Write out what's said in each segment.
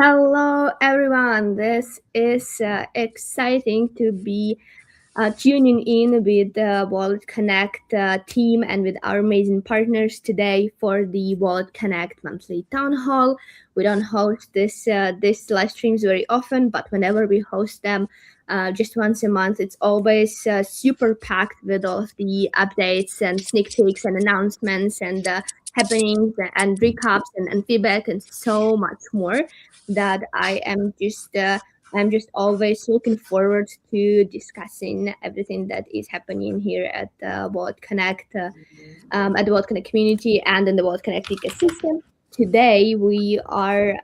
Hello, everyone. This is exciting to be tuning in with the WalletConnect team and with our amazing partners today for the WalletConnect monthly town hall. We don't host this live streams very often, but whenever we host them, just once a month, it's always super packed with all of the updates and sneak peeks and announcements and happenings and recaps and feedback and so much more that I'm just always looking forward to discussing everything that is happening here at the at the World Connect community and in the World Connect ecosystem. Today we are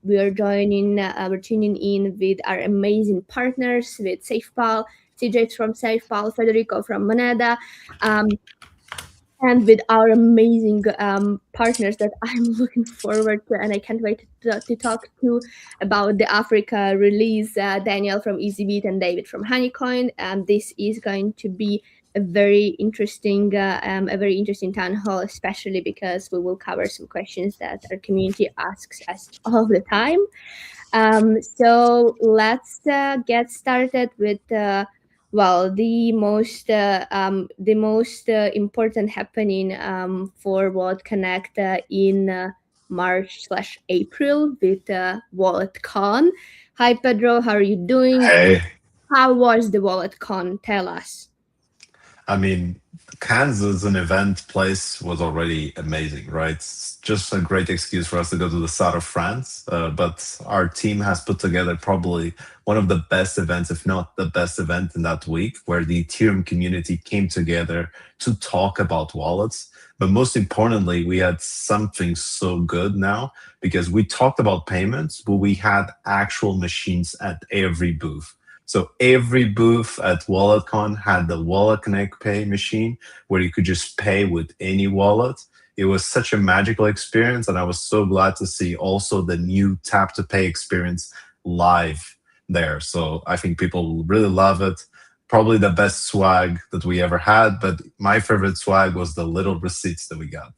we're tuning in with our amazing partners with Safepal, CJ from Safepal, Federico from Moneda, um, and with our amazing partners that I'm looking forward to, and I can't wait to talk to about the Africa release. Daniel from Ezeebit and David from HoneyCoin. This is going to be a very interesting town hall, especially because we will cover some questions that our community asks us all the time. So let's get started with the most important happening for WalletConnect in March/April with WalletCon. Hi Pedro, how are you doing? Hey, How was the WalletCon? Tell us. I mean, Kansas, an event place, was already amazing, right? It's just a great excuse for us to go to the south of France. But our team has put together probably one of the best events, if not the best event in that week, where the Ethereum community came together to talk about wallets. But most importantly, we had something so good now because we talked about payments, but we had actual machines at every booth. So every booth at WalletCon had the WalletConnect Pay machine where you could just pay with any wallet. It was such a magical experience, and I was so glad to see also the new tap to pay experience live there. So I think people really love it. Probably the best swag that we ever had, but my favorite swag was the little receipts that we got.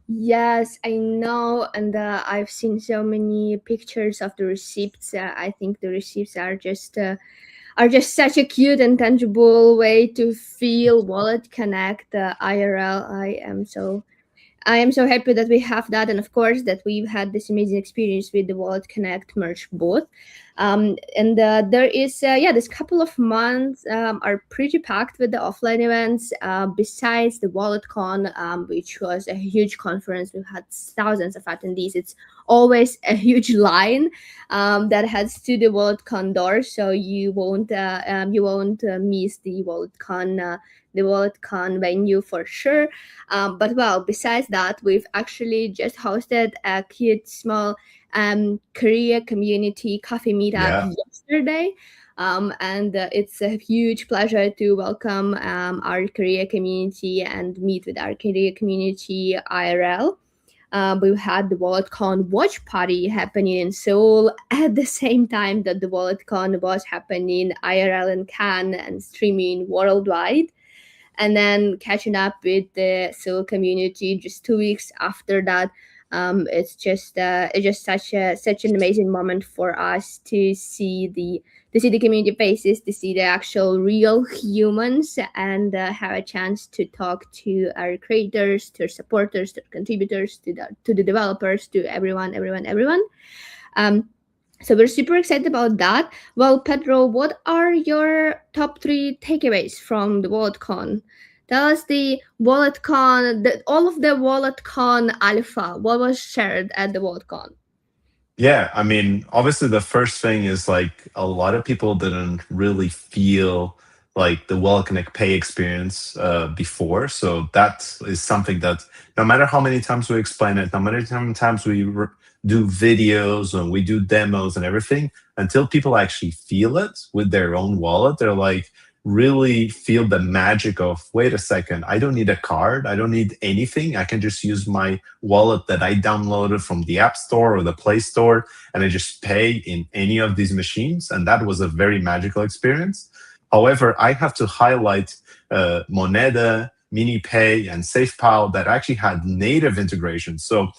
Yes, I know, and I've seen so many pictures of the receipts. I think the receipts are just such a cute and tangible way to feel Wallet Connect IRL. I am so happy that we have that, and of course that we've had this amazing experience with the WalletConnect merch booth. And there is this couple of months are pretty packed with the offline events. Besides the WalletCon, which was a huge conference, we've had thousands of attendees. It's always a huge line that heads to the WalletCon door, so you won't miss the WalletCon venue for sure. But well, besides that, we've actually just hosted a cute small Korea community coffee meetup Yeah. yesterday. And it's a huge pleasure to welcome our Korea community and meet with our Korea community IRL. We had the WalletCon watch party happening in Seoul at the same time that the WalletCon was happening IRL in Cannes and streaming worldwide, and then catching up with the Seoul community just 2 weeks after that. It's just such an amazing moment for us to see the community faces, to see the actual real humans, and have a chance to talk to our creators, to our supporters, to our contributors, to the developers, to everyone. Um, so we're super excited about that. Well, Pedro, what are your top three takeaways from the WalletCon? Tell us all of the WalletCon alpha. What was shared at the WalletCon? Yeah, I mean, obviously, the first thing is like a lot of people didn't really feel like the Well Connect Pay experience before. So that is something that no matter how many times we explain it, no matter how many times do videos and we do demos and everything, until people actually feel it with their own wallet, they're like, really feel the magic of wait a second, I don't need a card, I don't need anything, I can just use my wallet that I downloaded from the App Store or the Play Store, and I just pay in any of these machines. And that was a very magical experience. However, I have to highlight Moneda, MiniPay, and Safepal that actually had native integration. So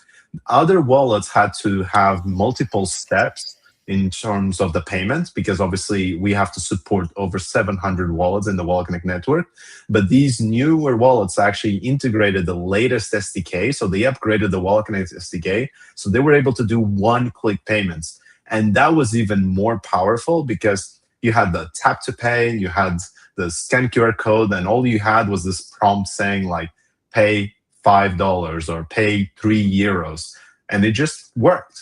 Other wallets had to have multiple steps in terms of the payment, because obviously we have to support over 700 wallets in the WalletConnect network. But these newer wallets actually integrated the latest SDK. So they upgraded the WalletConnect SDK. So they were able to do one click payments. And that was even more powerful because you had the tap to pay, you had the scan QR code, and all you had was this prompt saying, like, pay $5 or pay €3, and it just worked.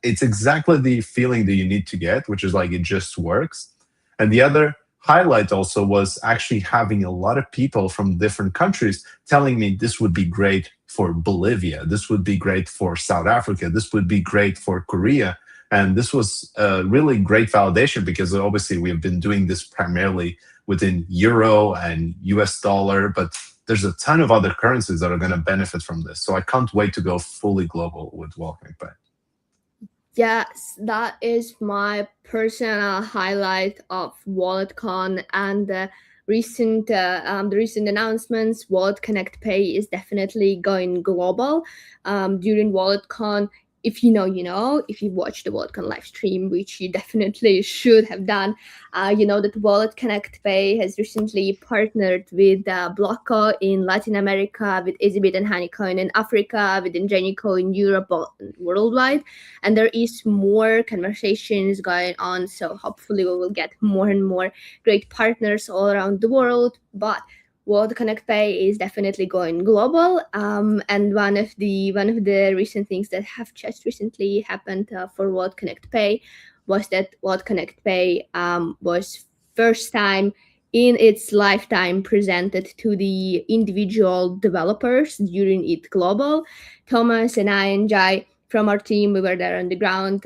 It's exactly the feeling that you need to get, which is like it just works. And the other highlight also was actually having a lot of people from different countries telling me this would be great for Bolivia, this would be great for South Africa, this would be great for Korea. And this was a really great validation, because obviously we have been doing this primarily within euro and US dollar, but there's a ton of other currencies that are going to benefit from this. So I can't wait to go fully global with WalletConnect Pay. Yes, that is my personal highlight of WalletCon and the recent announcements. WalletConnect Pay is definitely going global. During WalletCon, if you know, you know. If you watched the WalletCon live stream, which you definitely should have done, you know that WalletConnect Pay has recently partnered with Blocko in Latin America, with Ezeebit and HoneyCoin in Africa, with Ingenico in Europe, worldwide. And there is more conversations going on, so hopefully we will get more and more great partners all around the world. But WalletConnect Pay is definitely going global, and one of the recent things that have just recently happened for WalletConnect Pay was that WalletConnect Pay was first time in its lifetime presented to the individual developers during it global. Thomas and I and Jai from our team, we were there on the ground,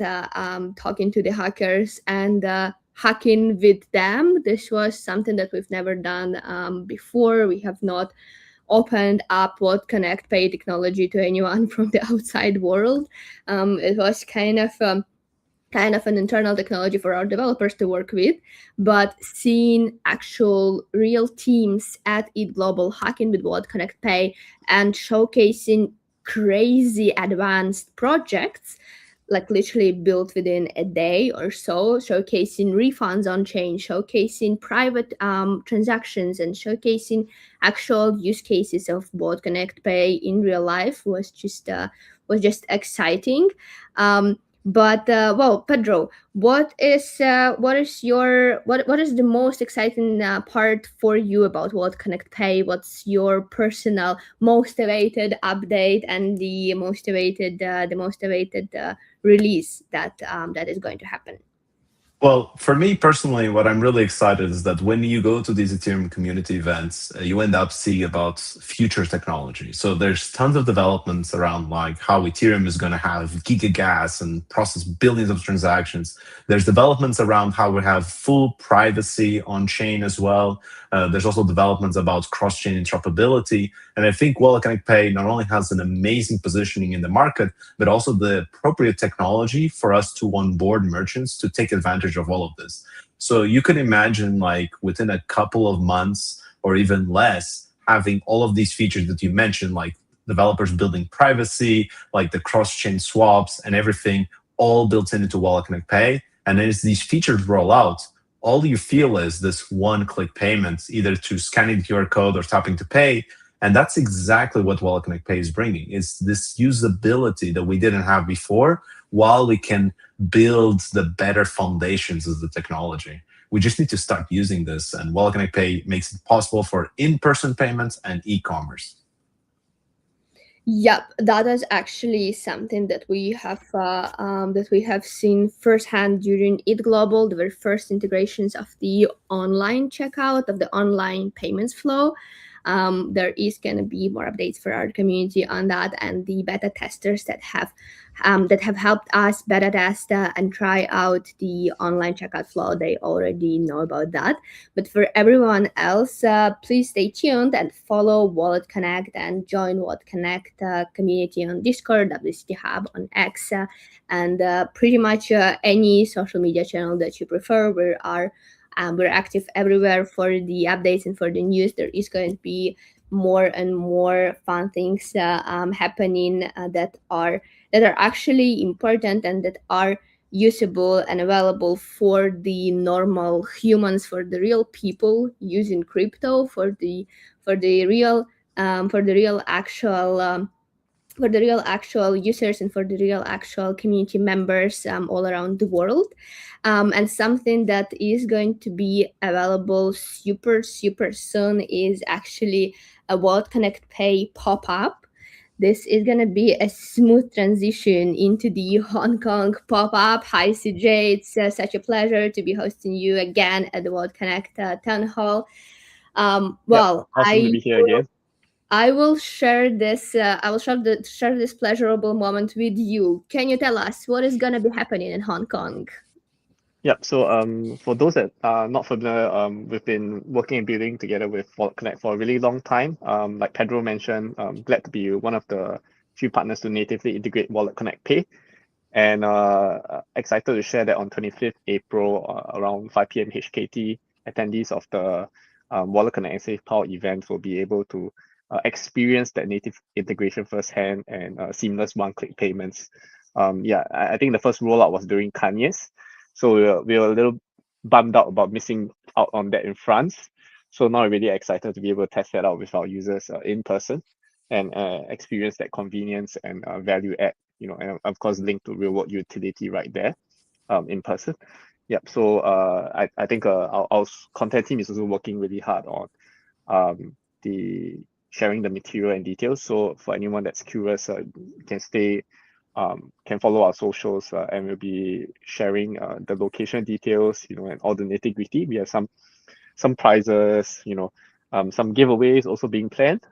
talking to the hackers and hacking with them. This was something that we've never done before. We have not opened up WalletConnect Pay technology to anyone from the outside world. It was kind of an internal technology for our developers to work with, but seeing actual real teams at it global hacking with WalletConnect Pay and showcasing crazy advanced projects, like literally built within a day or so, showcasing refunds on chain, showcasing private transactions, and showcasing actual use cases of WalletConnect Pay in real life was just exciting. But well, Pedro, what is the most exciting part for you about WalletConnect Pay? What's your personal motivated update and the motivated release that is going to happen? Well, for me personally, what I'm really excited is that when you go to these Ethereum community events, you end up seeing about future technology. So there's tons of developments around like how Ethereum is going to have gigagas and process billions of transactions. There's developments around how we have full privacy on chain as well. There's also developments about cross-chain interoperability. And I think WalletConnect Pay not only has an amazing positioning in the market, but also the appropriate technology for us to onboard merchants to take advantage of all of this. So you can imagine, like, within a couple of months or even less, having all of these features that you mentioned, like developers building privacy, like the cross-chain swaps and everything, all built into WalletConnect Pay. And as these features roll out, all you feel is this one-click payments, either to scanning the QR code or tapping to pay. And that's exactly what WalletConnect Pay is bringing. It's this usability that we didn't have before, while we can build the better foundations of the technology. We just need to start using this, and WalletConnect Pay makes it possible for in-person payments and e-commerce. Yep, that is actually something that we have seen firsthand during It Global, the very first integrations of the online checkout of the online payments flow. There is going to be more updates for our community on that, and the beta testers that have helped us beta test and try out the online checkout flow. They already know about that. But for everyone else, please stay tuned and follow Wallet Connect and join Wallet Connect community on Discord, WCT Hub on X, and pretty much any social media channel that you prefer. We're active everywhere for the updates and for the news. There is going to be more and more fun things happening that are actually important and that are usable and available for the normal humans, for the real people using crypto, for the real for the real actual for the real actual users and for the real actual community members all around the world. And something that is going to be available super soon is actually a WalletConnect Pay pop-up. This is going to be a smooth transition into the Hong Kong pop-up. Hi CJ, it's such a pleasure to be hosting you again at the WalletConnect Town Hall. Yep. Well, Awesome to be here again. I will share this. I will share this pleasurable moment with you. Can you tell us what is gonna be happening in Hong Kong? Yep. So for those that are not familiar, we've been working and building together with WalletConnect for a really long time. Like Pedro mentioned, glad to be one of the few partners to natively integrate WalletConnect Pay. And excited to share that on 25th April around 5 p.m. HKT, attendees of the WalletConnect and Safepal event will be able to experience that native integration firsthand and seamless one-click payments. I think the first rollout was during Kanye's, so we were a little bummed out about missing out on that in France. So now we're really excited to be able to test that out with our users in person and experience that convenience and value add, and of course linked to real world utility right there in person. Yep. So I think our content team is also working really hard on the sharing the material and details. So for anyone that's curious, can follow our socials and we'll be sharing the location details, and all the nitty gritty. We have some prizes, some giveaways also being planned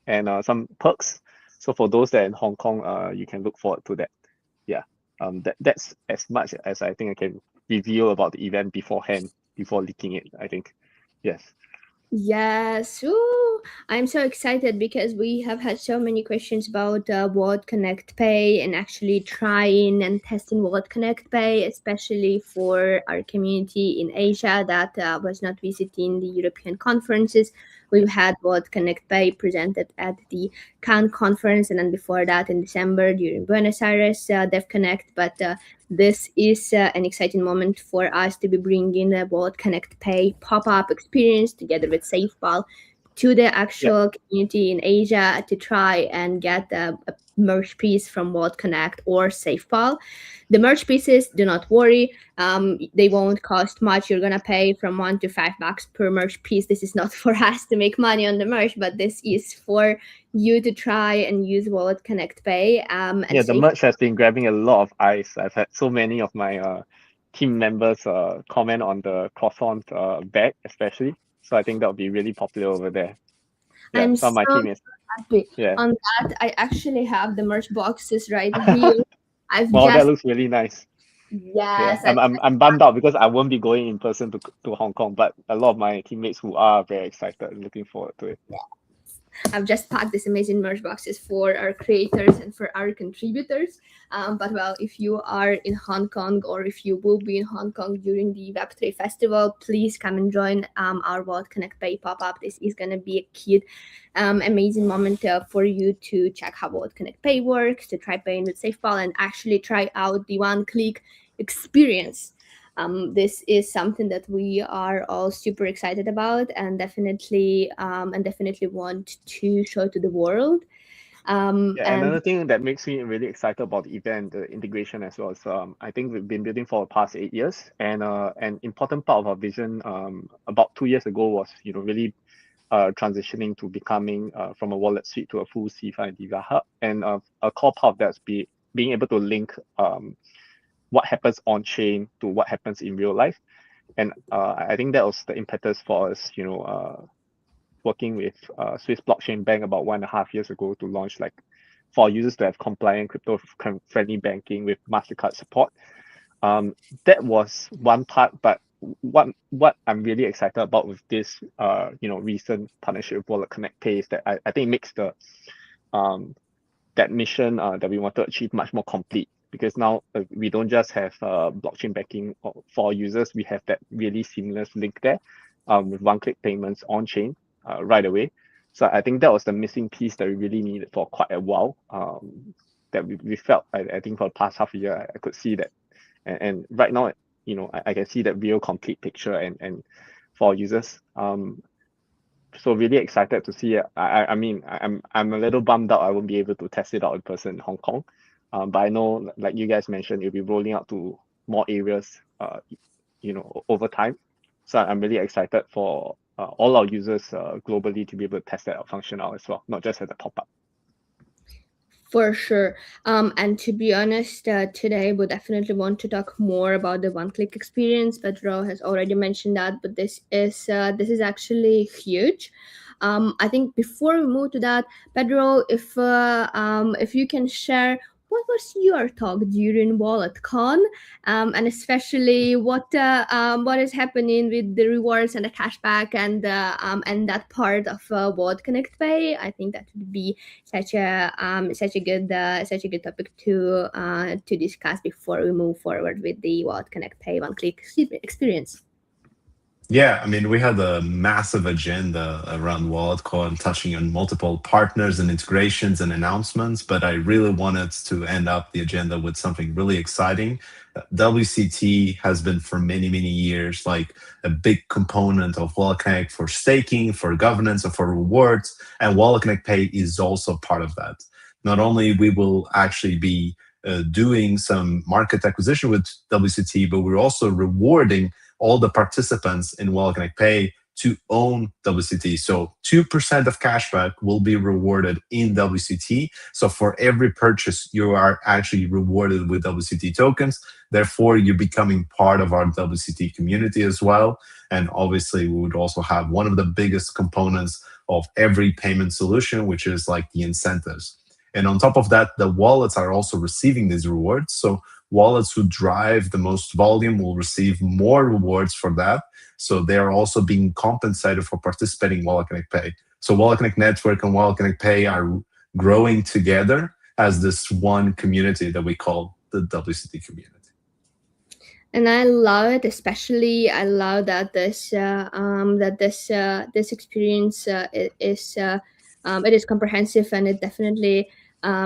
and some perks. So for those that are in Hong Kong, you can look forward to that. Yeah. That's as much as I think I can reveal about the event beforehand, before leaking it, I think. Yes. Yes, ooh, I'm so excited because we have had so many questions about Wallet Connect Pay and actually trying and testing Wallet Connect Pay, especially for our community in Asia that was not visiting the European conferences. We've had Wallet Connect Pay presented at the Cannes conference, and then before that in December during Buenos Aires Dev Connect. But this is an exciting moment for us to be bringing the WalletConnect Pay pop-up experience together with Safepal to the Yep. actual community in Asia to try and get a merch piece from WalletConnect or Safepal. The merch pieces, do not worry, they won't cost much. You're gonna pay from $1 to $5 per merch piece. This is not for us to make money on the merch, but this is for you to try and use WalletConnect Pay and Yeah, the Safe. merch has been grabbing a lot of eyes. I've had so many of my team members comment on the croissant bag, especially. So I think that'll be really popular over there. Yeah, I'm some of so my teammates. happy. Yeah. On that, I actually have the merch boxes right here. I've Wow, that just looks really nice. Yeah, yes, I I'm bummed out because I won't be going in person to Hong Kong, but a lot of my teammates who are very excited and looking forward to it. I've just packed these amazing merch boxes for our creators and for our contributors. But well, if you are in Hong Kong or if you will be in Hong Kong during the Web3 festival, please come and join our Wallet Connect Pay pop up. This is going to be a cute, amazing moment for you to check how Wallet Connect Pay works, to try paying with Safepal, and actually try out the one click experience. This is something that we are all super excited about and definitely want to show to the world. Yeah, And another thing that makes me really excited about the event, the integration as well, is I think we've been building for the past 8 years, and an important part of our vision about 2 years ago was really transitioning to becoming from a wallet suite to a full CeFi and DeFi hub, and a core part of that's being able to link what happens on chain to what happens in real life, and I think that was the impetus for us, working with Swiss Blockchain Bank about 1.5 years ago to launch for users to have compliant crypto friendly banking with MasterCard support. That was one part, but what I'm really excited about with this recent partnership with WalletConnect Pay is that I think it makes the that mission that we want to achieve much more complete, because now we don't just have blockchain banking for users, we have that really seamless link there with one-click payments on chain right away. So I think that was the missing piece that we really needed for quite a while. That we felt, I think for the past half a year, I could see that. And right now, I can see that real complete picture and for users. So really excited to see it. I mean, I'm a little bummed out I won't be able to test it out in person in Hong Kong. But I know, like you guys mentioned, it'll be rolling out to more areas, over time. So I'm really excited for all our users globally to be able to test that function out as well, not just as a pop-up. For sure. And to be honest, today we definitely want to talk more about the one-click experience. Pedro has already mentioned that, but this is actually huge. I think before we move to that, Pedro, if you can share what was your talk during WalletCon, and especially what is happening with the rewards and the cashback and that part of WalletConnect Pay. I think that would be such a good topic to discuss before we move forward with the WalletConnect Pay one-click experience. Yeah, I mean, we had a massive agenda around WalletCon, touching on multiple partners and integrations and announcements, but I really wanted to end up the agenda with something really exciting. WCT has been for many, many years like a big component of WalletConnect for staking, for governance, and for rewards, and WalletConnect Pay is also part of that. Not only we will actually be doing some market acquisition with WCT, but we're also rewarding all the participants in WalletConnect Pay to own WCT. So 2% of cashback will be rewarded in WCT. So for every purchase, you are actually rewarded with WCT tokens. Therefore, you're becoming part of our WCT community as well. And obviously, we would also have one of the biggest components of every payment solution, which is like the incentives. And on top of that, the wallets are also receiving these rewards. So wallets who drive the most volume will receive more rewards for that. So they are also being compensated for participating in WalletConnect Pay. So WalletConnect Network and WalletConnect Pay are growing together as this one community that we call the WCT community. And I love it, especially I love that this experience it is comprehensive, and it definitely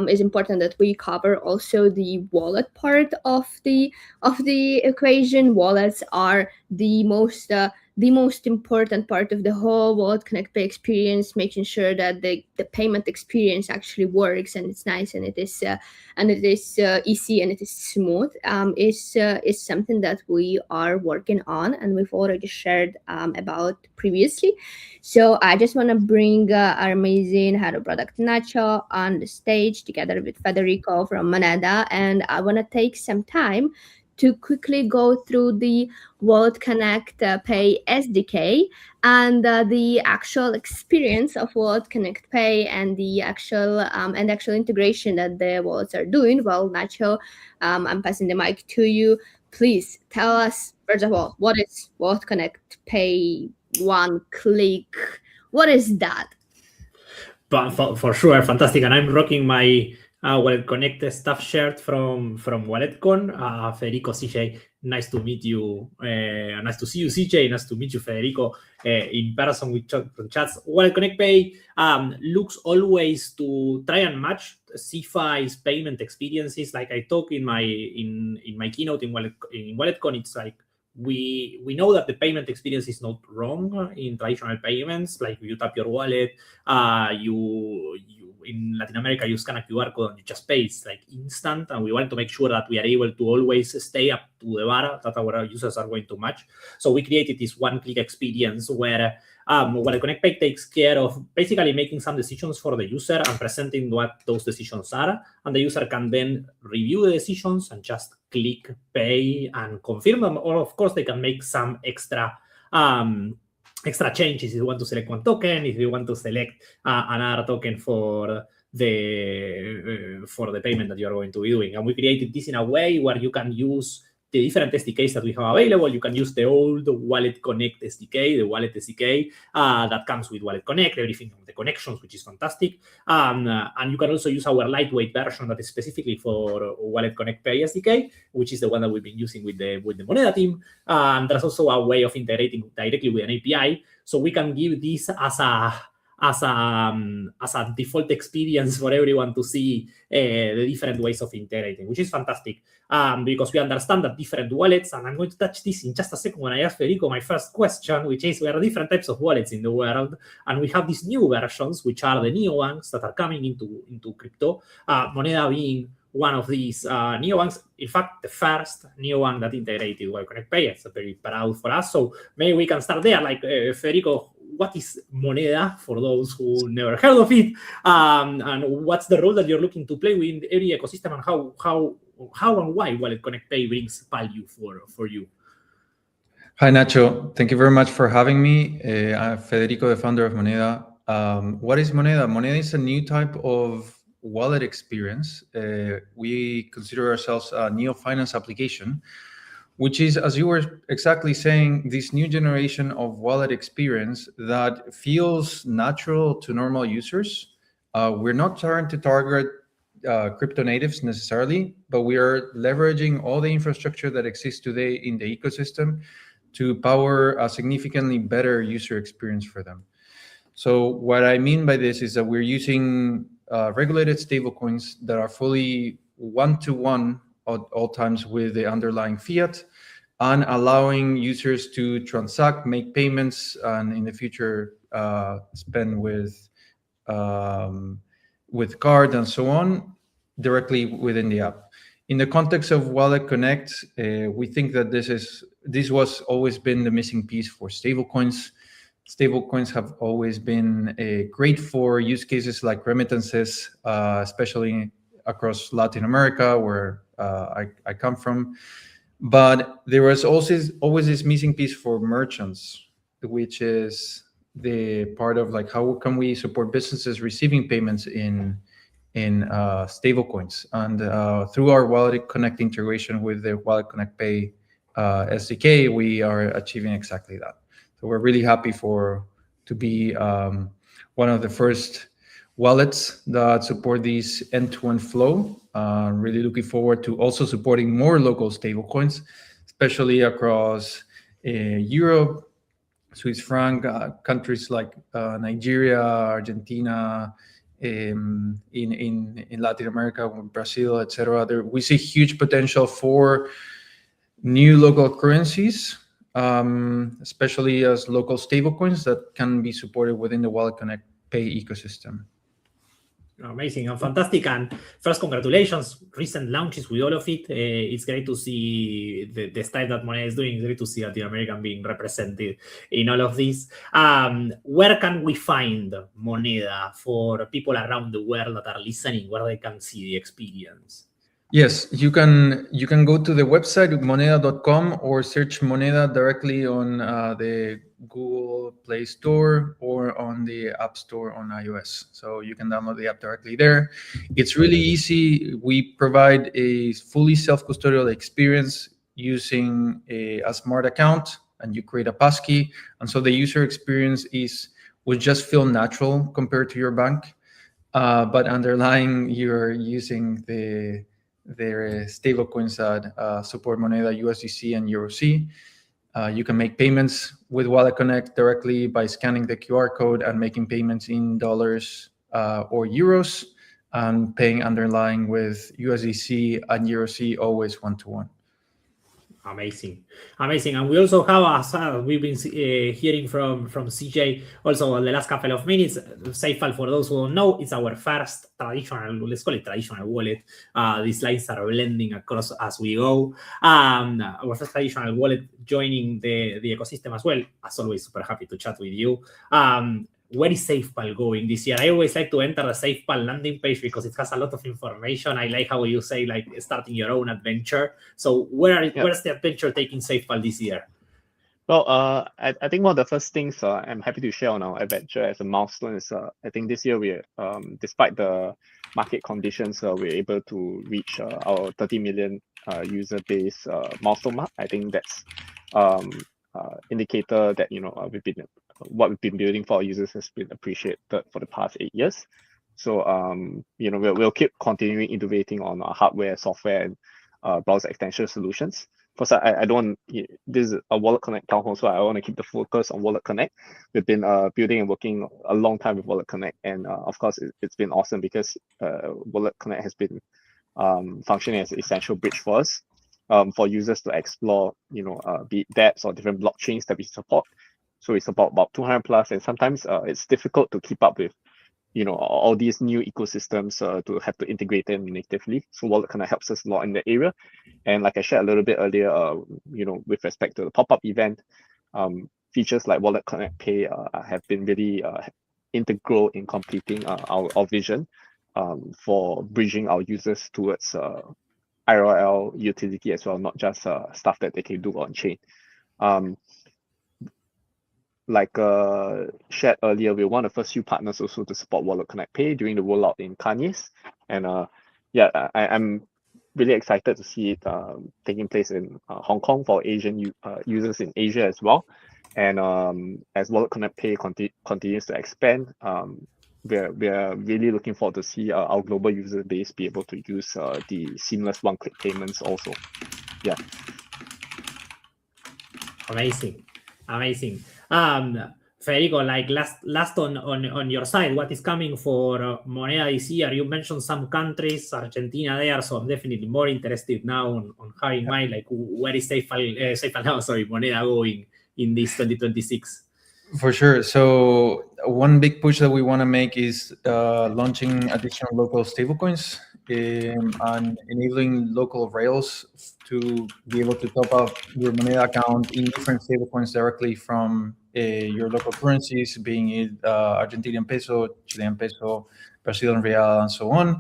is important that we cover also the wallet part of the equation. Wallets are the most important part of the whole WalletConnect Pay experience, making sure that the payment experience actually works and it's nice and it is easy and it is smooth. Is something that we are working on and we've already shared about previously. So I just want to bring our amazing head of product Nacho on the stage together with Federico from Moneda, and I want to take some time to quickly go through the WalletConnect Pay SDK and the actual experience of WalletConnect Pay and the actual integration that the wallets are doing. Well, Nacho, I'm passing the mic to you. Please tell us, first of all, what is WalletConnect Pay one click? What is that? But for sure, fantastic. And I'm rocking my WalletConnect staff shirt from WalletCon. Federico, CJ, nice to meet you. Nice to see you, CJ. Nice to meet you, Federico, in person with chats. WalletConnect Pay looks always to try and match CeFi's payment experiences. Like I talk in my keynote in WalletCon, it's like we know that the payment experience is not wrong in traditional payments. Like you tap your wallet, you in Latin America, you scan a QR code and you just pay. It's like instant, and we want to make sure that we are able to always stay up to the bar that our users are going to match. So we created this one-click experience where WalletConnect Pay takes care of basically making some decisions for the user and presenting what those decisions are, and the user can then review the decisions and just click pay and confirm them. Or of course, they can make some extra changes if you want to select one token, if you want to select another token for the payment that you are going to be doing. And we created this in a way where you can use the different SDKs that we have available. You can use the old WalletConnect SDK, the Wallet SDK that comes with WalletConnect, everything from the connections, which is fantastic. And you can also use our lightweight version that is specifically for WalletConnect Pay SDK, which is the one that we've been using with the Moneda team. And there's also a way of integrating directly with an API. So we can give this as as a default experience for everyone to see the different ways of integrating, which is fantastic. Because we understand that different wallets, and I'm going to touch this in just a second when I ask Federico my first question, which is there are different types of wallets in the world, and we have these new versions, which are the neobanks that are coming into crypto, Moneda being one of these neobanks. In fact, the first neobank that integrated WalletConnect Pay. It's very proud for us. So maybe we can start there. Like Federico, what is Moneda for those who never heard of it, and what's the role that you're looking to play with every ecosystem, and how and why WalletConnect Pay brings value for you? Hi, Nacho. Thank you very much for having me. I'm Federico, the founder of Moneda. What is Moneda? Moneda is a new type of wallet experience. We consider ourselves a neo-finance application, which is, as you were exactly saying, this new generation of wallet experience that feels natural to normal users. We're not trying to target crypto natives necessarily, but we are leveraging all the infrastructure that exists today in the ecosystem to power a significantly better user experience for them. So what I mean by this is that we're using regulated stablecoins that are fully one-to-one at all times with the underlying fiat, and allowing users to transact, make payments, and in the future spend with card and so on directly within the app. In the context of WalletConnect, we think that this was always been the missing piece for stablecoins. Stablecoins have always been great for use cases like remittances, especially across Latin America, where I come from. But there was also always this missing piece for merchants, which is the part of like, how can we support businesses receiving payments in stablecoins? And through our WalletConnect integration with the WalletConnect Pay SDK, we are achieving exactly that. So we're really happy to be one of the first wallets that support these end-to-end flow. Really looking forward to also supporting more local stablecoins, especially across Europe, Swiss franc, countries like Nigeria, Argentina, in Latin America, Brazil, etc. We see huge potential for new local currencies, especially as local stablecoins that can be supported within the WalletConnect Pay ecosystem. Amazing and fantastic. And first, congratulations, recent launches with all of it. It's great to see the style that Moneda is doing. It's great to see Latin American being represented in all of this. Where can we find Moneda for people around the world that are listening, where they can see the experience? Yes, you can go to the website moneda.com or search Moneda directly on the Google Play Store or on the App Store on iOS. So you can download the app directly there. It's really easy. We provide a fully self-custodial experience using a smart account, and you create a passkey. And so the user experience will just feel natural compared to your bank. But underlying, you're using their stablecoins that support Moneda, USDC, and EURC. You can make payments with WalletConnect directly by scanning the QR code and making payments in dollars or euros, and paying underlying with USDC and EURC, always one-to-one. Amazing. And we also have, as we've been hearing from CJ also in the last couple of minutes, Safepal, for those who don't know, it's our first traditional, let's call it traditional wallet. These lines are blending across as we go. Our first traditional wallet joining the ecosystem as well. As always, super happy to chat with you. Where is Safepal going this year? I always like to enter the Safepal landing page because it has a lot of information. I like how you say, like, starting your own adventure. So where's the adventure taking Safepal this year? Well, I think one of the first things I'm happy to share on our adventure as a milestone is I think this year we, despite the market conditions, we're able to reach our 30 million user base milestone mark. I think that's indicator that what we've been building for our users has been appreciated for the past 8 years. So we'll keep continuing innovating on our hardware, software, and browser extension solutions course, I don't want, this is a WalletConnect TownHall, so I want to keep the focus on WalletConnect. We've been building and working a long time with WalletConnect, and of course, it's been awesome because WalletConnect has been functioning as an essential bridge for us, for users to explore, be it dApps or different blockchains that we support. So we support about 200 plus, and sometimes it's difficult to keep up with all these new ecosystems to have to integrate them natively. So WalletConnect helps us a lot in that area. And like I shared a little bit earlier, with respect to the pop-up event, features like WalletConnect Pay have been really integral in completing our vision for bridging our users towards IRL utility as well, not just stuff that they can do on chain. Like shared earlier, we're one of the first few partners also to support WalletConnect Pay during the rollout in Kanye's. And I'm really excited to see it taking place in Hong Kong for Asian users in Asia as well. And as WalletConnect Pay continues to expand, we're really looking forward to see our global user base be able to use the seamless one-click payments also. Yeah. Amazing. Federico, like last on your side, what is coming for Moneda this year? You mentioned some countries, Argentina there, so I'm definitely more interested now on having mine, like where is Moneda going in this 2026? For sure. So one big push that we want to make is launching additional local stablecoins and enabling local rails to be able to top up your Moneda account in different stablecoins directly from your local currencies, being it Argentinian peso, Chilean peso, Brazilian real, and so on.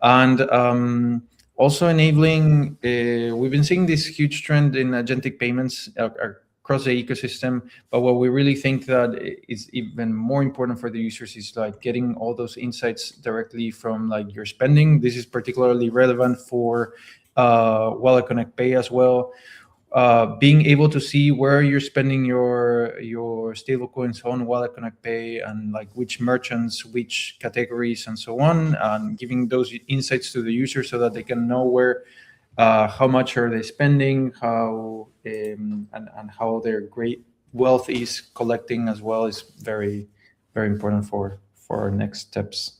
And also enabling, we've been seeing this huge trend in agentic payments across the ecosystem, but what we really think that is even more important for the users is like getting all those insights directly from like your spending. This is particularly relevant for WalletConnect Pay as well. Being able to see where you're spending your stablecoins on WalletConnect Pay and like which merchants, which categories, and so on, and giving those insights to the user so that they can know where, how much are they spending, how and how their great wealth is collecting as well is very, very important for our next steps.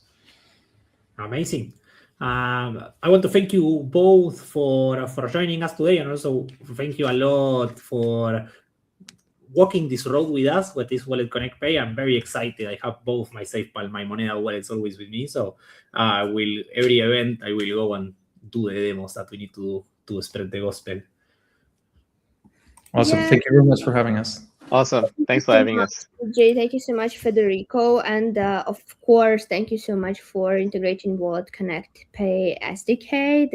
Amazing. I want to thank you both for joining us today, and also thank you a lot for walking this road with us with this WalletConnect Pay. I'm very excited. I have both my Safepal, my Moneda wallets always with me. So every event I will go and do the demos that we need to do to spread the gospel. Awesome. Thank you very much for having us. Awesome. Thanks for having us. Jay, thank you so much, Federico. And of course, thank you so much for integrating WalletConnect Pay SDK.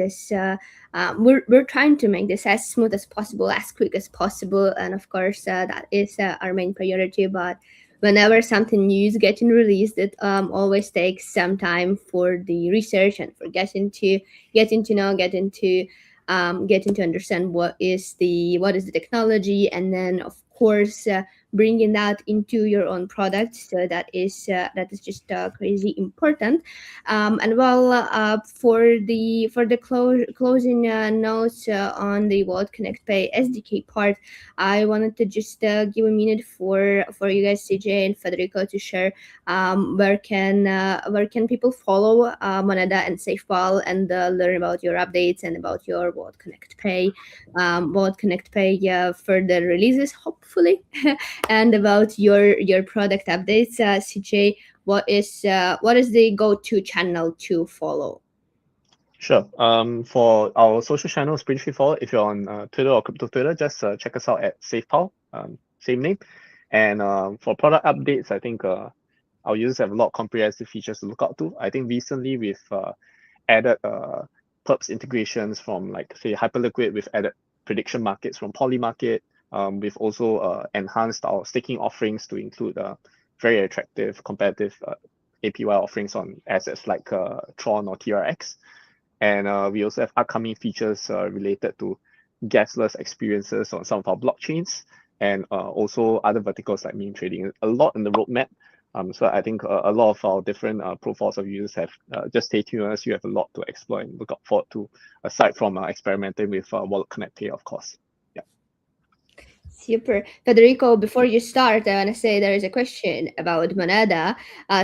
We're trying to make this as smooth as possible, as quick as possible. And of course, that is our main priority. But whenever something new is getting released, it always takes some time for the research and for getting to understand what is the technology, and then of course bringing that into your own product. So that is just crazy important. And well, for the closing notes on the WalletConnect Pay SDK part, I wanted to just give a minute for you guys, CJ and Federico, to share where can people follow Moneda and Safepal and learn about your updates and about your WalletConnect Pay further releases, hopefully. And about your product updates, CJ, what is the go-to channel to follow? Sure. For our social channels, pretty straightforward. If you're on Twitter or crypto Twitter, just check us out at Safepal, same name. And for product updates, I think our users have a lot of comprehensive features to look out to. I think recently we've added perps integrations from, like, say, Hyperliquid. We've added prediction markets from Polymarket. We've also enhanced our staking offerings to include very attractive competitive APY offerings on assets like Tron or TRX. And we also have upcoming features related to gasless experiences on some of our blockchains, and also other verticals like meme trading. A lot in the roadmap. So I think a lot of our different profiles of users have just stay tuned as you have a lot to explore and look forward to, aside from experimenting with WalletConnect Pay, of course. Super. Federico, before you start, I want to say there is a question about Moneda.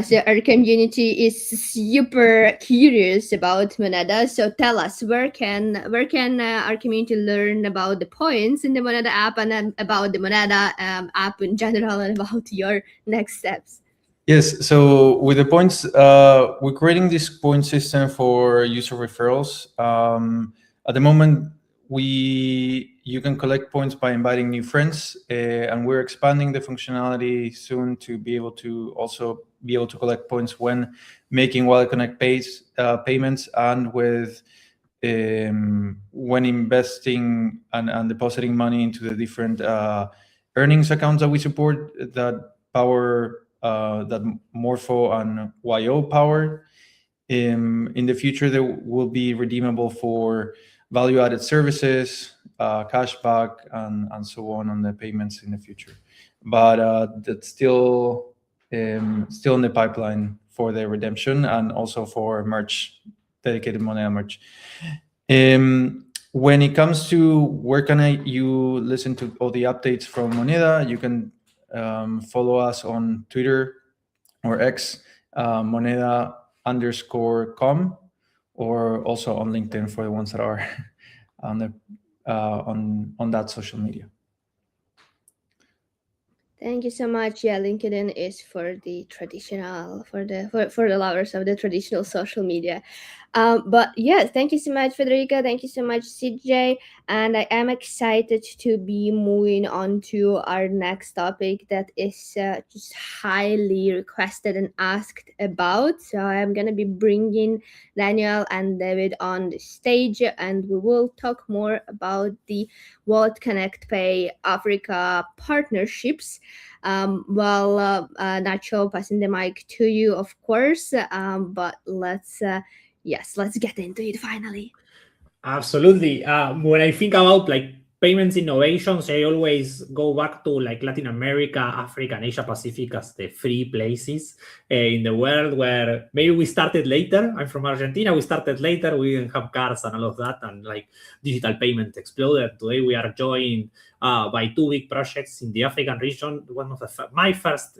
So our community is super curious about Moneda. So tell us, where can our community learn about the points in the Moneda app and about the Moneda app in general and about your next steps? Yes, so with the points, we're creating this point system for user referrals. At the moment, you can collect points by inviting new friends, and we're expanding the functionality soon to be able to also be able to collect points when making WalletConnect payments and when investing and depositing money into the different earnings accounts that we support that power that Morpho and YO power. In the future, they will be redeemable for value-added services, cashback, and so on the payments in the future. But that's still in the pipeline for the redemption and also for merch, dedicated Moneda merch. When it comes to where can you listen to all the updates from Moneda, you can follow us on Twitter or X, moneda_com, or also on LinkedIn for the ones that are on that social media. Thank you so much. Yeah, LinkedIn is for the traditional, for the lovers of the traditional social media. But yes, thank you so much, Federica. Thank you so much, CJ. And I am excited to be moving on to our next topic that is just highly requested and asked about. So I'm gonna be bringing Daniel and David on the stage, and we will talk more about the WalletConnect Pay Africa partnerships. Nacho, passing the mic to you, of course. But let's get into it finally. Absolutely. When I think about like payments innovations, I always go back to like Latin America, Africa, and Asia Pacific as the three places in the world where maybe we started later. I'm from Argentina. We started later. We didn't have cards and all of that, and like digital payment exploded. Today we are joined by two big projects in the African region. One of my first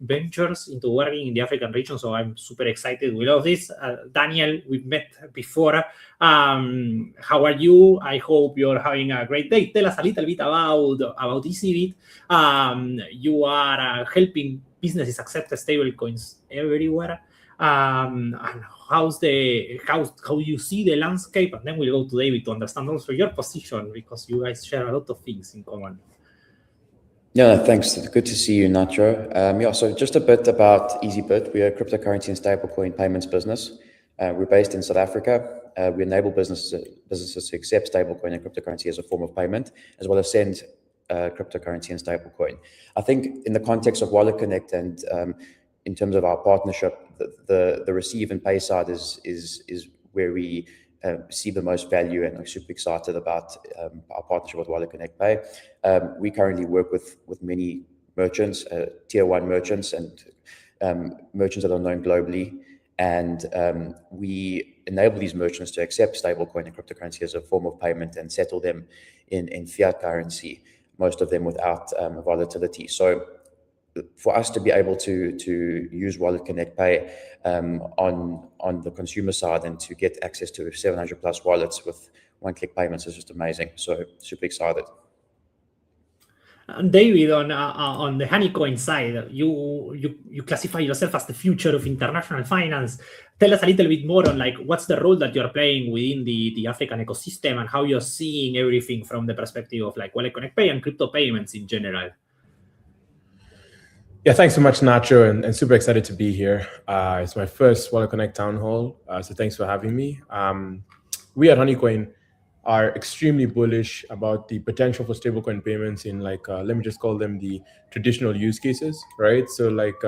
ventures into working in the African region, so I'm super excited with all this. Daniel, we've met before. How are you? I hope you're having a great day. Tell us a little bit about Ezeebit. You are helping businesses accept stablecoins everywhere. And how you see the landscape, and then we'll go to David to understand also your position, because you guys share a lot of things in common. Yeah, thanks. Good to see you, Nacho. So just a bit about Ezeebit. We are a cryptocurrency and stablecoin payments business. We're based in South Africa. We enable businesses to accept stablecoin and cryptocurrency as a form of payment, as well as send cryptocurrency and stablecoin. I think in the context of WalletConnect and in terms of our partnership, the receive and pay side is where we see the most value, and I'm super excited about our partnership with WalletConnect Pay. We currently work with many merchants, tier 1 merchants, and merchants that are known globally. And we enable these merchants to accept stablecoin and cryptocurrency as a form of payment and settle them in fiat currency, most of them without volatility. So for us to be able to use WalletConnect Pay on the consumer side and to get access to 700 plus wallets with one-click payments is just amazing. So super excited. David, on the HoneyCoin side, you classify yourself as the future of international finance. Tell us a little bit more on like what's the role that you're playing within the African ecosystem and how you're seeing everything from the perspective of like WalletConnect Pay and crypto payments in general. Yeah, thanks so much, Nacho, and super excited to be here. It's my first WalletConnect Town Hall, so thanks for having me. We at HoneyCoin are extremely bullish about the potential for stablecoin payments in like, let me just call them the traditional use cases, right? So like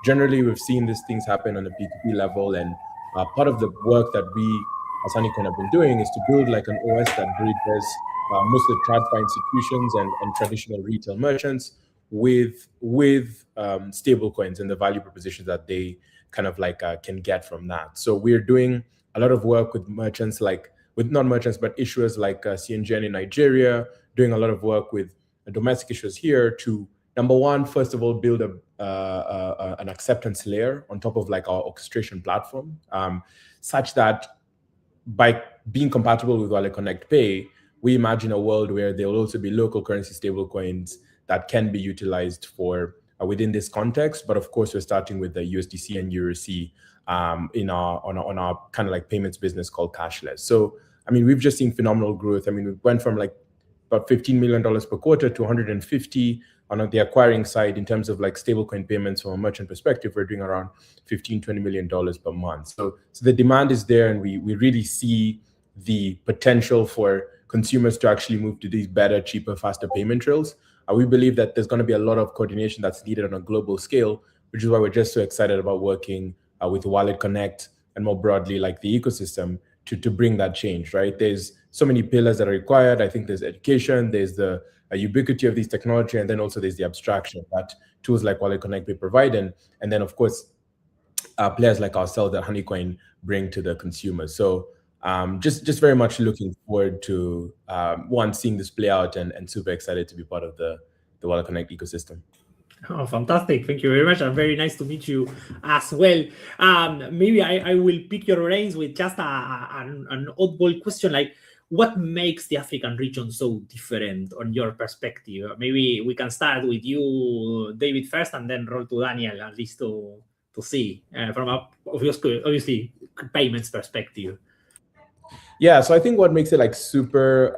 generally we've seen these things happen on a P2P level, and part of the work that we as HoneyCoin have been doing is to build like an OS that bridges mostly TradFi institutions and traditional retail merchants with stablecoins and the value proposition that they kind of like can get from that. So we're doing a lot of work with merchants like, with not merchants, but issuers like CNGN in Nigeria, doing a lot of work with domestic issuers here to, number one, first of all, build an acceptance layer on top of like our orchestration platform, such that by being compatible with WalletConnect Pay, we imagine a world where there will also be local currency stablecoins that can be utilized for within this context. But of course, we're starting with the USDC and EURC on our kind of like payments business called Cashless. So, I mean, we've just seen phenomenal growth. I mean, we went from like about $15 million per quarter to 150 on the acquiring side. In terms of like stablecoin payments from a merchant perspective, we're doing around $15-20 million per month. So the demand is there, and we really see the potential for consumers to actually move to these better, cheaper, faster payment rails. We believe that there's going to be a lot of coordination that's needed on a global scale, which is why we're just so excited about working with WalletConnect and more broadly like the ecosystem to bring that change, right? There's so many pillars that are required. I think there's education, there's the ubiquity of these technology, and then also there's the abstraction that tools like WalletConnect Pay provide, and then of course players like ourselves at HoneyCoin bring to the consumer. So just very much looking forward to one, seeing this play out, and super excited to be part of the WalletConnect ecosystem. Oh, fantastic. Thank you very much. And very nice to meet you as well. Maybe I will pick your brains with just an oddball question, like what makes the African region so different on your perspective? Maybe we can start with you, David, first, and then roll to Daniel, at least to see from a obviously payments perspective. Yeah, so I think what makes it like super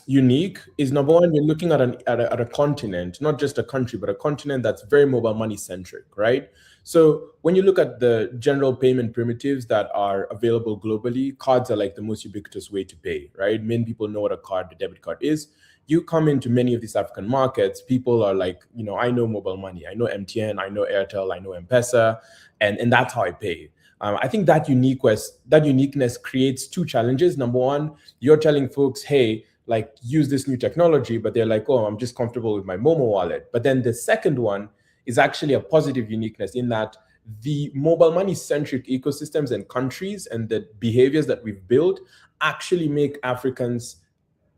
unique is, number one, you're looking at a continent, not just a country, but a continent that's very mobile money centric, right? So when you look at the general payment primitives that are available globally, cards are like the most ubiquitous way to pay, right? Many people know what a card, the debit card is. You come into many of these African markets, people are like, you know, I know mobile money, I know MTN, I know Airtel, I know M-Pesa, and that's how I pay. I think that uniqueness creates two challenges. Number one, you're telling folks, hey, like use this new technology, but they're like, oh, I'm just comfortable with my Momo wallet. But then the second one is actually a positive uniqueness in that the mobile money centric ecosystems and countries and the behaviors that we've built actually make Africans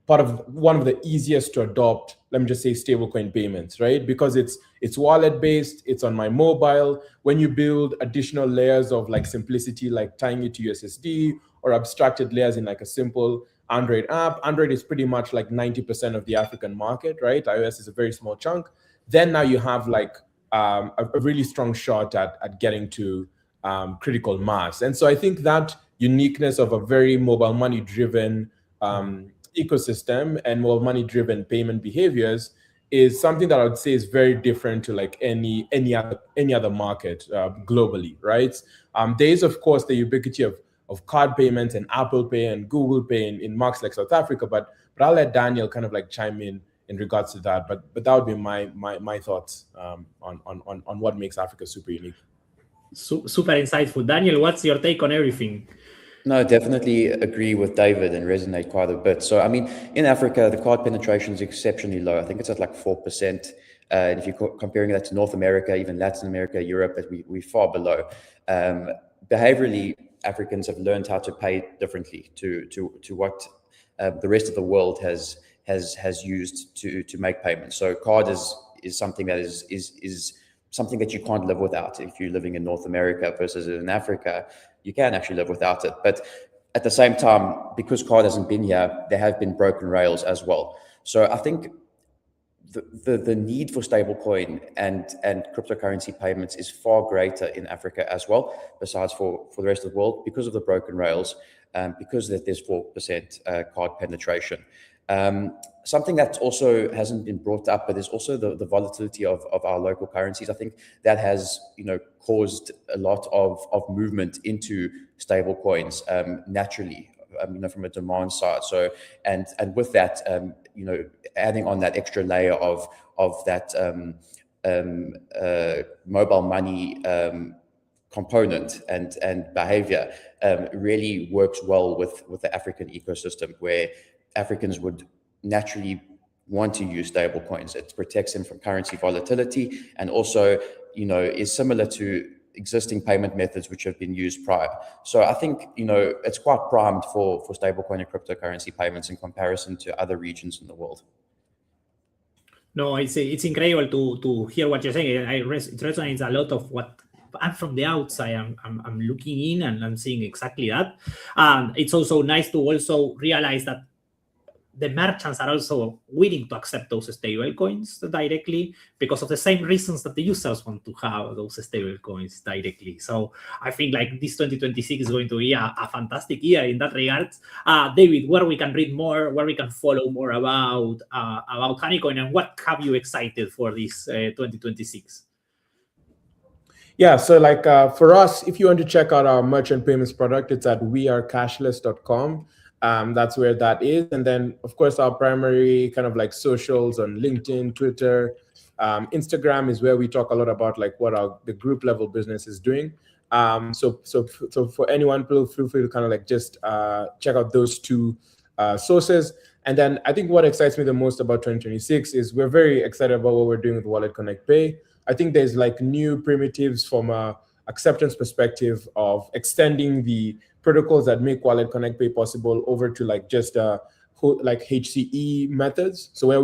part of one of the easiest to adopt, let me just say, stablecoin payments, right? Because it's wallet based, it's on my mobile. When you build additional layers of like simplicity, like tying it to USSD or abstracted layers in like a simple Android app, Android is pretty much like 90% of the African market, right? iOS is a very small chunk. Then now you have like a really strong shot at getting to critical mass. And so I think that uniqueness of a very mobile money driven ecosystem and mobile money driven payment behaviors is something that I would say is very different to like any other market globally, right? There is of course the ubiquity of card payments and Apple Pay and Google Pay in markets like South Africa, but I'll let Daniel kind of like chime in regards to that. But that would be my thoughts on what makes Africa super unique. Super insightful. Daniel, what's your take on everything? No, definitely agree with David and resonate quite a bit. So, I mean, in Africa, the card penetration is exceptionally low. I think it's at like 4%. And if you're comparing that to North America, even Latin America, Europe, we're far below. Behaviorally, Africans have learned how to pay differently to what the rest of the world has used to make payments. So, card is something that is something that you can't live without. If you're living in North America versus in Africa, you can actually live without it. But at the same time, because card hasn't been here, there have been broken rails as well. So I think the need for stablecoin and cryptocurrency payments is far greater in Africa as well, besides for the rest of the world, because of the broken rails, because there's 4% card penetration. Something that also hasn't been brought up, but there's also the volatility of our local currencies. I think that has, caused a lot of movement into stable coins naturally, from a demand side. So, and with that, adding on that extra layer of that mobile money component and behavior really works well with the African ecosystem, where Africans would naturally want to use stable coins. It protects them from currency volatility, and also, is similar to existing payment methods which have been used prior. So I think, it's quite primed for stablecoin and cryptocurrency payments in comparison to other regions in the world. No, it's incredible to hear what you're saying. It resonates a lot of what I'm from the outside. I'm looking in and I'm seeing exactly that. And it's also nice to also realize that the merchants are also willing to accept those stable coins directly because of the same reasons that the users want to have those stable coins directly. So I think like this 2026 is going to be a fantastic year in that regard. David, where we can read more, where we can follow more about HoneyCoin, and what have you excited for this 2026? Yeah, so like for us, if you want to check out our merchant payments product, it's at wearecashless.com. That's where that is. And then, of course, our primary kind of like socials on LinkedIn, Twitter, Instagram is where we talk a lot about like what the group level business is doing. So for anyone, feel free to kind of like just check out those two sources. And then I think what excites me the most about 2026 is we're very excited about what we're doing with WalletConnect Pay. I think there's like new primitives from a acceptance perspective of extending the protocols that make WalletConnect Pay possible over to like just like HCE methods. So where I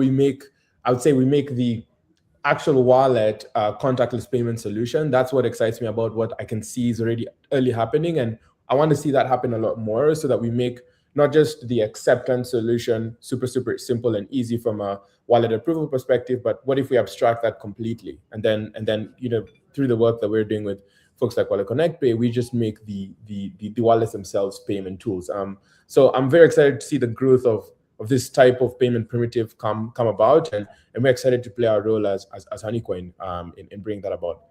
would say we make the actual wallet contactless payment solution. That's what excites me about what I can see is already early happening. And I want to see that happen a lot more so that we make not just the acceptance solution super simple and easy from a wallet approval perspective, but what if we abstract that completely? And then through the work that we're doing with folks like WalletConnect Pay, we just make the wallets themselves payment tools. So I'm very excited to see the growth of this type of payment primitive come about, and we're excited to play our role as HoneyCoin in bringing that about.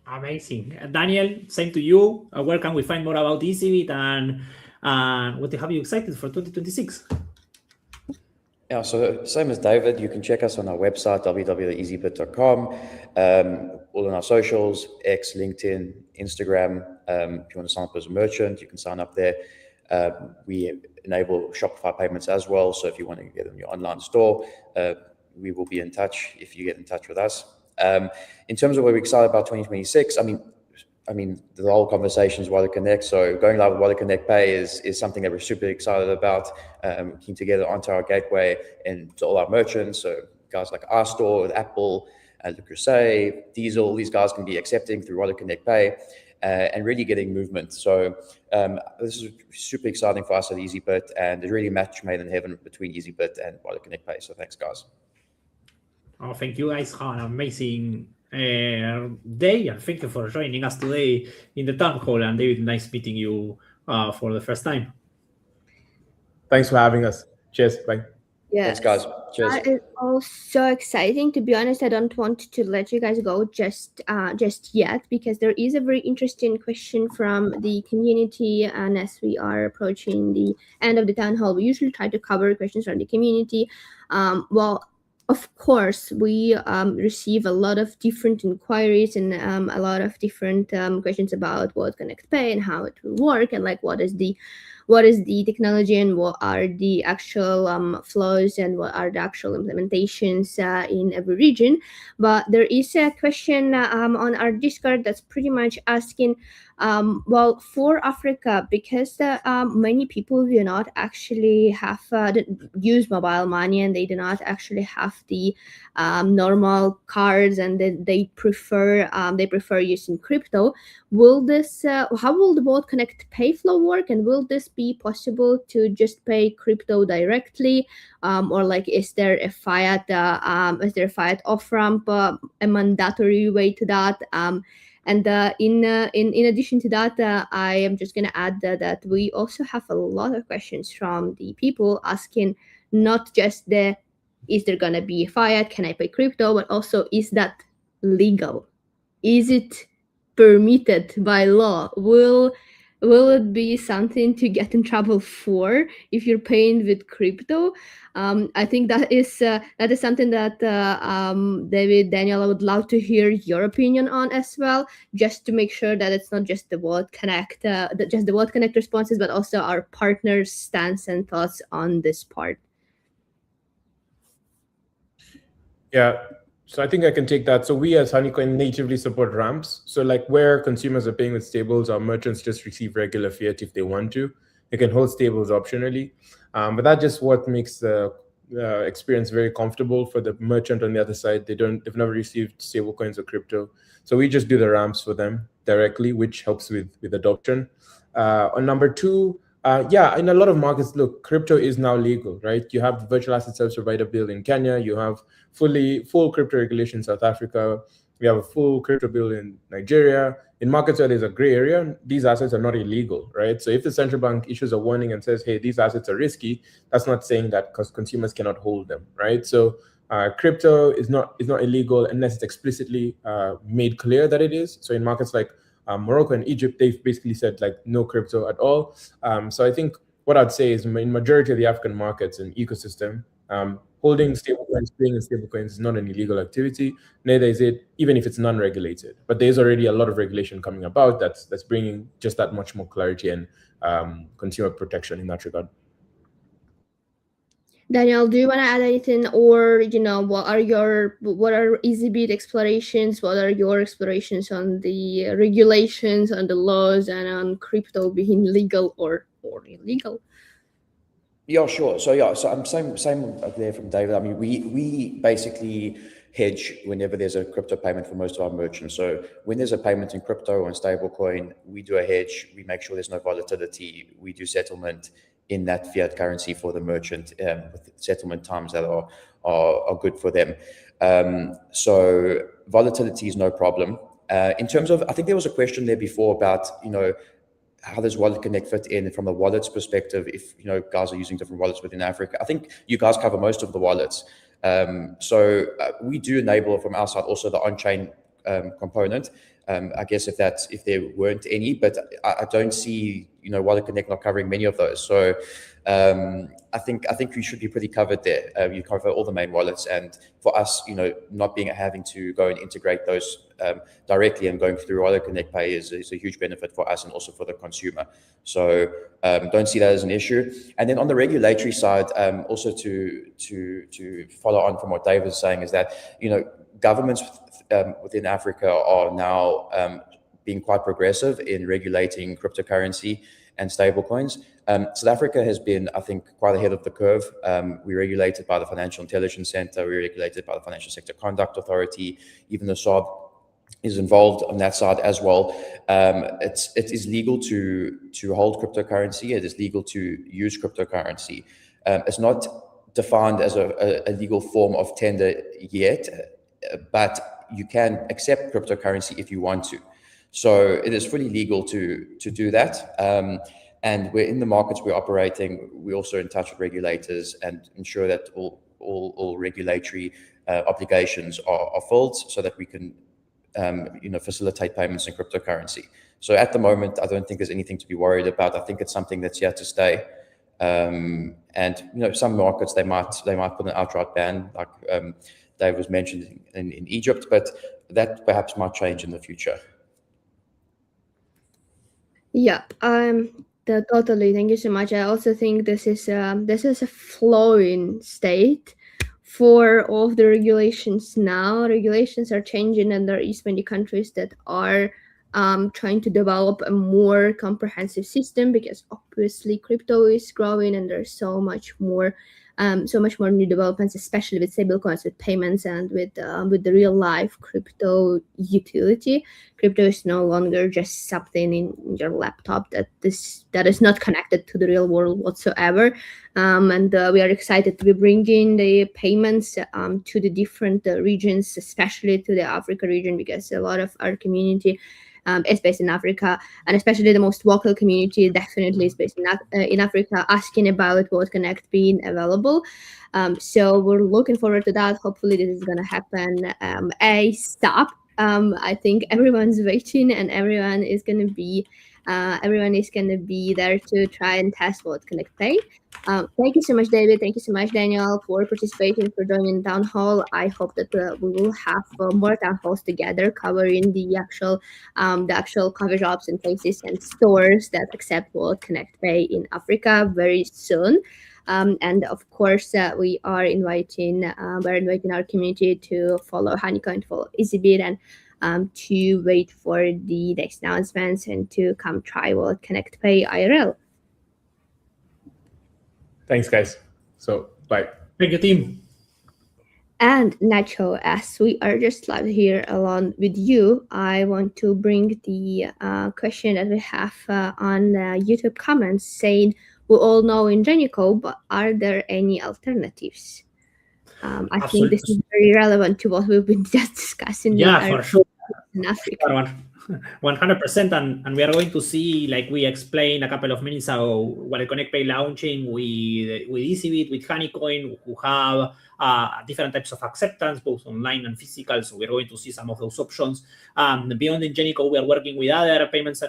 Amazing. Daniel, same to you. Where can we find more about Ezeebit, and what have you excited for 2026? Yeah, so same as David, you can check us on our website, www.ezeebit.com, all on our socials, X, LinkedIn, Instagram. If you want to sign up as a merchant, you can sign up there. We enable Shopify payments as well, so if you want to get in your online store, we will be in touch if you get in touch with us. In terms of what we're excited about 2026, I mean, the whole conversation is WalletConnect. So going live with WalletConnect Pay is something that we're super excited about. Keen to get it onto our gateway and to all our merchants. So guys like our store with Apple, Le Creuset, Diesel, these guys can be accepting through WalletConnect Pay and really getting movement. So this is super exciting for us at Ezeebit, and there's really a match made in heaven between Ezeebit and WalletConnect Pay. So thanks, guys. Oh, thank you guys. Have an amazing day, and thank you for joining us today in the town hall. And David, nice meeting you for the first time. Thanks for having us. Cheers. Bye. Yes. Thanks, guys. Cheers. That is all so exciting. To be honest, I don't want to let you guys go just yet, because there is a very interesting question from the community. And as we are approaching the end of the town hall, we usually try to cover questions from the community. Of course, we receive a lot of different inquiries and a lot of different questions about WalletConnect Pay and how it will work, and like what is the technology and what are the actual flows and what are the actual implementations in every region. But there is a question on our Discord that's pretty much asking, for Africa, because many people do not actually have use mobile money, and they do not actually have the normal cards, and they prefer using crypto. Will this how will the WalletConnect Pay flow work, and will this be possible to just pay crypto directly, or like is there a fiat off ramp, a mandatory way to that? And in addition to that, I am just going to add that we also have a lot of questions from the people asking not just is there going to be a fiat, can I pay crypto, but also, is that legal? Is it permitted by law? Will it be something to get in trouble for if you're paying with crypto? I think that is something that David, Daniel, I would love to hear your opinion on as well, just to make sure that it's not just the WalletConnect responses, but also our partners' stance and thoughts on this part. Yeah. So I think I can take that. So we as HoneyCoin natively support ramps. So like where consumers are paying with stables, our merchants just receive regular fiat if they want to. They can hold stables optionally. But that's just what makes the experience very comfortable for the merchant on the other side. They've never received stablecoins or crypto, so we just do the ramps for them directly, which helps with adoption. On number two, yeah, in a lot of markets, look, crypto is now legal, right? You have the virtual asset service provider bill in Kenya. You have full crypto regulation in South Africa. We have a full crypto bill in Nigeria. In markets where there's a gray area, these assets are not illegal, right? So if the central bank issues a warning and says, hey, these assets are risky, that's not saying that because consumers cannot hold them, right? So crypto is not illegal unless it's explicitly made clear that it is. So in markets like Morocco and Egypt, they've basically said like no crypto at all. So I think what I'd say is in majority of the African markets and ecosystem, holding stablecoins, paying in stablecoins is not an illegal activity. Neither is it, even if it's non-regulated. But there's already a lot of regulation coming about that's bringing just that much more clarity and consumer protection in that regard. Daniel, do you want to add anything, or what are Ezeebit explorations? What are your explorations on the regulations, on the laws, and on crypto being legal or illegal? Yeah, sure. So I'm same there from David. I mean, we basically hedge whenever there's a crypto payment for most of our merchants. So when there's a payment in crypto or in stablecoin, we do a hedge. We make sure there's no volatility. We do settlement in that fiat currency for the merchant with settlement times that are good for them. So volatility is no problem. In terms of, I think there was a question there before about, how does WalletConnect fit in from a wallets perspective if, guys are using different wallets within Africa? I think you guys cover most of the wallets. So we do enable from our side also the on-chain component. I guess if there weren't any, but I don't see, WalletConnect not covering many of those. So I think we should be pretty covered there. You cover all the main wallets, and for us, not having to go and integrate those directly and going through WalletConnect Pay is a huge benefit for us and also for the consumer. So don't see that as an issue. And then on the regulatory side, also to follow on from what Dave was saying is that governments within Africa are now being quite progressive in regulating cryptocurrency and stablecoins. South Africa has been, I think, quite ahead of the curve. We're regulated by the Financial Intelligence Center. We're regulated by the Financial Sector Conduct Authority. Even the SARB is involved on that side as well. It is legal to hold cryptocurrency. It is legal to use cryptocurrency. It's not defined as a legal form of tender yet, but you can accept cryptocurrency if you want to. So it is fully legal to do that. And we're in the markets we're operating. We're also in touch with regulators and ensure that all regulatory obligations are filled so that we can facilitate payments in cryptocurrency. So at the moment, I don't think there's anything to be worried about. I think it's something that's here to stay. And some markets they might put an outright ban, like Dave was mentioning in Egypt, but that perhaps might change in the future. Yeah, totally. Thank you so much. I also think this is a flowing state for all of the regulations now. Regulations are changing, and there is many countries that are trying to develop a more comprehensive system because obviously crypto is growing, and there's so much more new developments, especially with stablecoins, with payments, and with the real life crypto utility. Crypto is no longer just something in your laptop that is not connected to the real world whatsoever. And we are excited to be bringing the payments to the different regions, especially to the Africa region, because a lot of our community is based in Africa, and especially the most vocal community definitely is based in Africa, asking about WalletConnect being available. So we're looking forward to that. Hopefully this is going to happen ASAP. I think everyone's waiting, and everyone is going to be there to try and test WalletConnect Pay. Thank you so much, David. Thank you so much, Daniel, for participating, for joining TownHall. I hope that we will have more TownHalls together covering the actual coffee shops and places and stores that accept WalletConnect Pay in Africa very soon. And of course, we are inviting our community to follow HoneyCoin, to follow Ezeebit, and to wait for the next announcements and to come try WalletConnect Pay IRL. Thanks, guys. So, bye. Thank you, team. And Nacho, as we are just live here along with you, I want to bring the question that we have on YouTube comments saying, we all know Ingenico, but are there any alternatives? I think this is very relevant to what we've been just discussing. Yeah, for sure. In Africa. 100%, and we are going to see, like we explained a couple of minutes ago, WalletConnect Pay launching with Ezeebit, with HoneyCoin, who have different types of acceptance, both online and physical. So we're going to see some of those options. Beyond Ingenico, we are working with other payments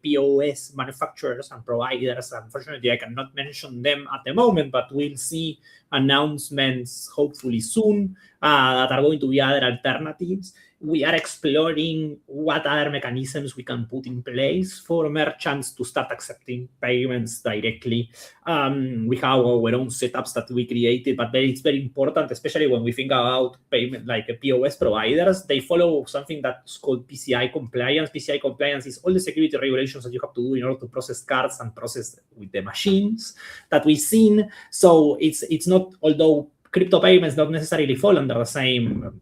POS manufacturers and providers. Unfortunately, I cannot mention them at the moment, but we'll see announcements hopefully soon that are going to be other alternatives. We are exploring what other mechanisms we can put in place for merchants to start accepting payments directly. We have our own setups that we created, but it's very important, especially when we think about payment like POS providers. They follow something that's called PCI compliance. PCI compliance is all the security regulations that you have to do in order to process cards and process with the machines that we've seen. So it's not, although crypto payments don't necessarily fall under the same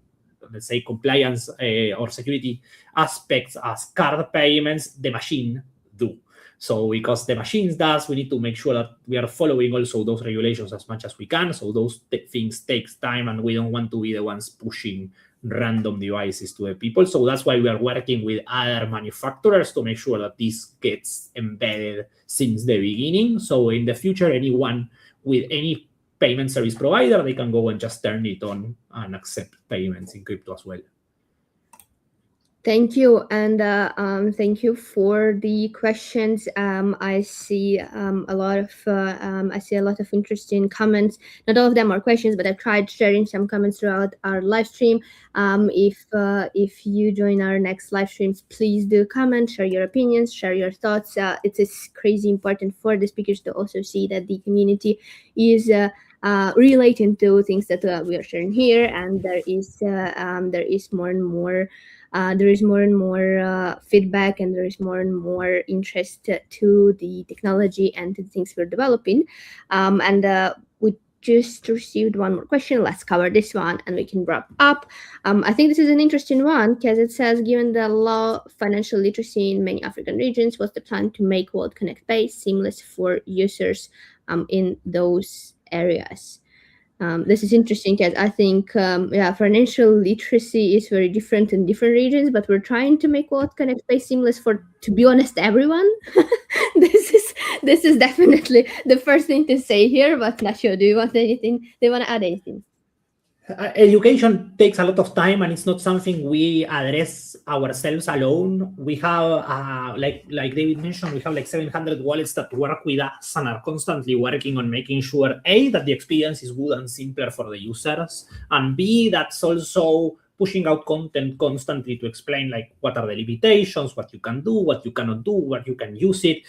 let's say compliance or security aspects as card payments, the machine do. So because the machines does, we need to make sure that we are following also those regulations as much as we can. So those things takes time, and we don't want to be the ones pushing random devices to the people. So that's why we are working with other manufacturers to make sure that this gets embedded since the beginning. So in the future, anyone with any payment service provider, they can go and just turn it on and accept payments in crypto as well. Thank you, and thank you for the questions. I see a lot of interesting comments. Not all of them are questions, but I've tried sharing some comments throughout our live stream. If you join our next live streams, please do comment, share your opinions, share your thoughts. It is crazy important for the speakers to also see that the community is relating to things that we are sharing here, and there is more and more. There is more and more feedback, and there is more and more interest to the technology and to the things we're developing. We just received one more question. Let's cover this one and we can wrap up. I think this is an interesting one because it says, given the low financial literacy in many African regions, what's the plan to make WalletConnect Pay seamless for users in those areas? This is interesting because I think financial literacy is very different in different regions, but we're trying to make WalletConnect Pay seamless for, to be honest, everyone. This is definitely the first thing to say here. But Nacho, do you want anything? Do you want to add anything? Education takes a lot of time, and it's not something we address ourselves alone. We have, like David mentioned, we have like 700 wallets that work with us and are constantly working on making sure, A, that the experience is good and simpler for the users, and B, that's also pushing out content constantly to explain like what are the limitations, what you can do, what you cannot do, what you can use it.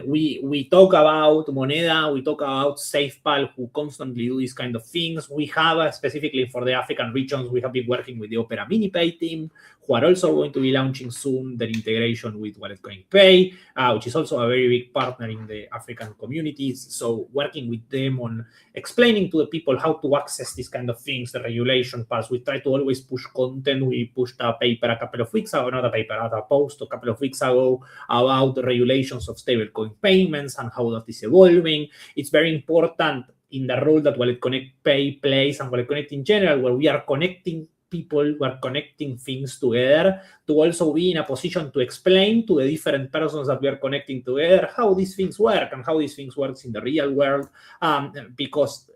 We talk about Moneda, we talk about Safepal, who constantly do these kind of things. We have specifically for the African regions, we have been working with the Opera MiniPay team, who are also going to be launching soon their integration with WalletConnect Pay, which is also a very big partner in the African communities. So working with them on explaining to the people how to access these kind of things, the regulation parts. We try to always push content. We pushed a paper a couple of weeks ago, not a paper, a post a couple of weeks ago about the regulations of stablecoin payments and how that is evolving. It's very important in the role that WalletConnect Pay plays and WalletConnect in general, where we are connecting people, who are connecting things together, to also be in a position to explain to the different persons that we are connecting together how these things work and how these things work in the real world, because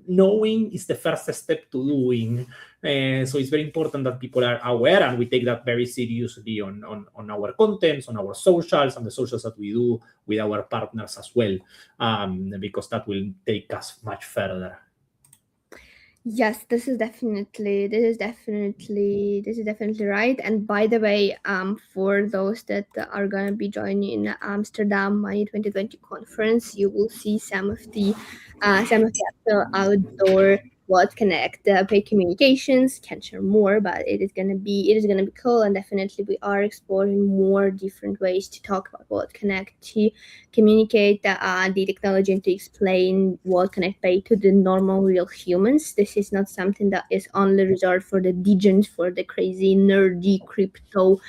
knowing is the first step to doing. So it's very important that people are aware, and we take that very seriously on our contents, on our socials, and the socials that we do with our partners as well, because that will take us much further. Yes, this is definitely right. And by the way, for those that are gonna be joining Amsterdam Money 2020 conference, you will see some of the outdoor WalletConnect Pay communications. Can't share more, but it is gonna be cool, and definitely we are exploring more different ways to talk about WalletConnect, to communicate the technology and to explain WalletConnect Pay to the normal real humans. This is not something that is only reserved for the degens, for the crazy nerdy crypto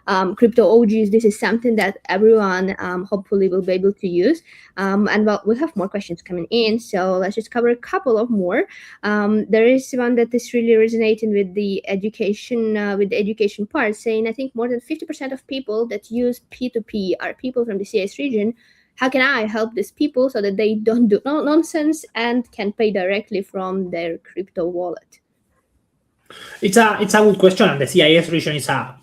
OGs. This is something that everyone hopefully will be able to use. And well, we have more questions coming in, so let's just cover a couple of more. There is one that is really resonating with the education part, saying I think more than 50% of people that use P2P are people from the CIS region. How can I help these people so that they don't do nonsense and can pay directly from their crypto wallet? It's a good question, and the CIS region is a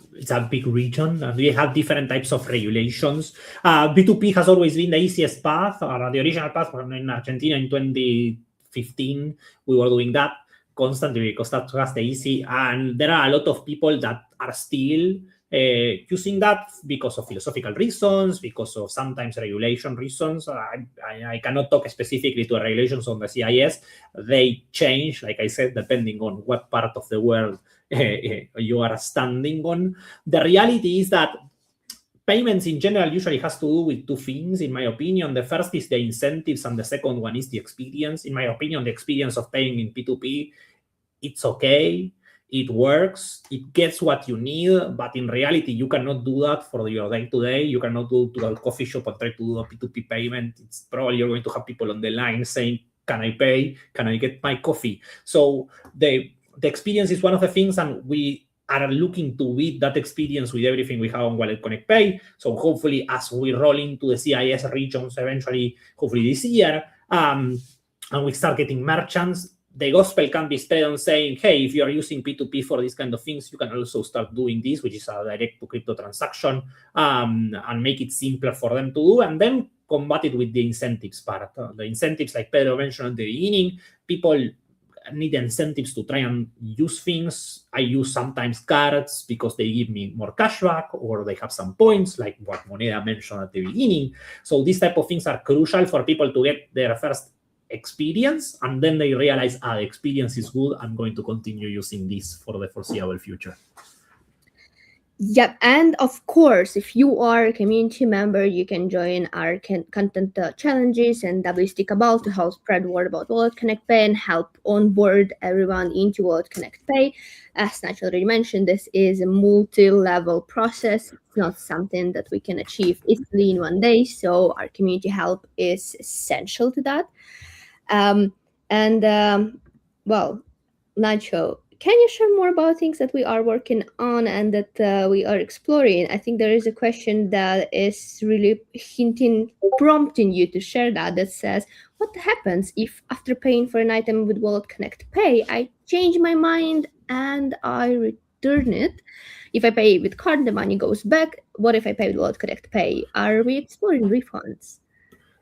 big region, and we have different types of regulations. B2P has always been the easiest path, or the original path. In Argentina in 2015, we were doing that constantly because that was the easy. And there are a lot of people that are still using that because of philosophical reasons, because of sometimes regulation reasons. I cannot talk specifically to regulations on the CIS. They change, like I said, depending on what part of the world you are standing on. The reality is that payments in general usually has to do with two things, in my opinion. The first is the incentives, and the second one is the experience. In my opinion, the experience of paying in P2P, it's okay. It works, it gets what you need, but in reality, you cannot do that for your day-to-day. You cannot go to a coffee shop and try to do a P2P payment. It's probably you're going to have people on the line saying, can I pay? Can I get my coffee? So the experience is one of the things, and we are looking to beat that experience with everything we have on WalletConnect Pay. So hopefully, as we roll into the CIS regions eventually, hopefully this year, and we start getting merchants, the gospel can be spread on saying, hey, if you are using P2P for these kind of things, you can also start doing this, which is a direct-to-crypto transaction, and make it simpler for them to do, and then combat it with the incentives part. The incentives, like Pedro mentioned at the beginning, people need incentives to try and use things. I use sometimes cards because they give me more cashback, or they have some points, like what Moneda mentioned at the beginning. So these type of things are crucial for people to get their first experience, and then they realize, the experience is good, I'm going to continue using this for the foreseeable future. Yep, and of course, if you are a community member, you can join our content challenges and WST Cabal to help spread word about WalletConnect Pay and help onboard everyone into WalletConnect Pay. As Nacho already mentioned, this is a multi-level process. It's not something that we can achieve easily in one day, so our community help is essential to that. Well, Nacho, can you share more about things that we are working on and that we are exploring? I think there is a question that is really prompting you to share that says, what happens if after paying for an item with WalletConnect Pay, I change my mind and I return it? If I pay with card, the money goes back. What if I pay with WalletConnect Pay? Are we exploring refunds?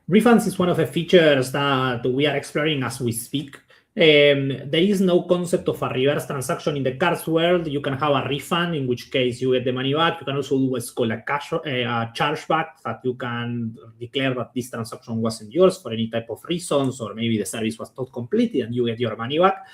Refunds is one of the features that we are exploring as we speak. There is no concept of a reverse transaction in the cards world. You can have a refund, in which case you get the money back. You can also do what's called a chargeback, that you can declare that this transaction wasn't yours for any type of reasons, or maybe the service was not completed and you get your money back.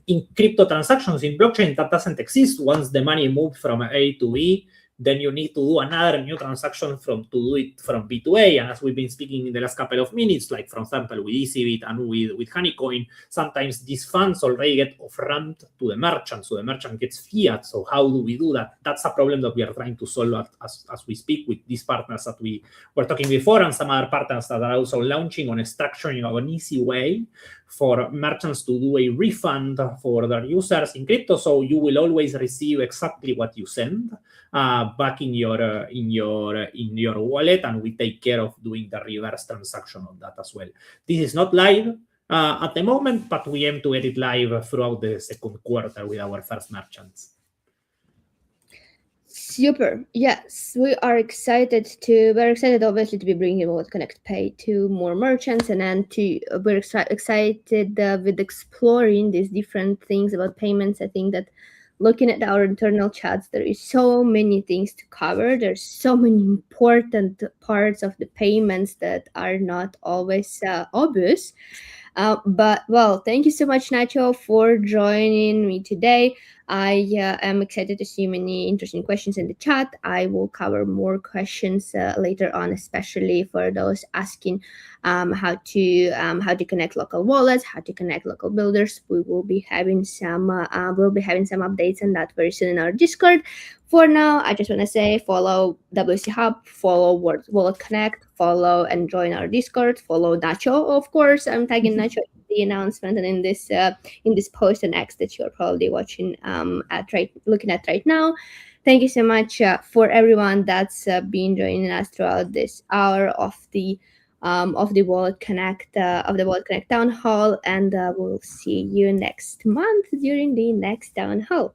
In crypto transactions, in blockchain, that doesn't exist. Once the money moved from A to B, then you need to do another new transaction to do it from B to A. And as we've been speaking in the last couple of minutes, like for example with Ezeebit and with HoneyCoin, sometimes these funds already get off-ramped to the merchant, so the merchant gets fiat. So how do we do that? That's a problem that we are trying to solve as we speak with these partners that we were talking before, and some other partners that are also launching on structuring of an easy way for merchants to do a refund for their users in crypto. So you will always receive exactly what you send back in your wallet, and we take care of doing the reverse transaction of that as well. This is not live at the moment, but we aim to get it live throughout the second quarter with our first merchants. Super. Yes, we're excited obviously to be bringing WalletConnect Pay to more merchants, and then we're excited with exploring these different things about payments. I think that looking at our internal chats, there is so many things to cover. There's so many important parts of the payments that are not always obvious. But well, thank you so much, Nacho, for joining me today. I am excited to see many interesting questions in the chat. I will cover more questions later on, especially for those asking how to connect local wallets, how to connect local builders. We will be having some updates on that very soon in our Discord. For now, I just want to say follow WC Hub, follow WalletConnect, follow and join our Discord, follow Nacho, of course. I'm tagging Nacho in the announcement and in this post and X that you're probably watching looking at right now. Thank you so much for everyone that's been joining us throughout this hour of the WalletConnect Town Hall, and we'll see you next month during the next Town Hall.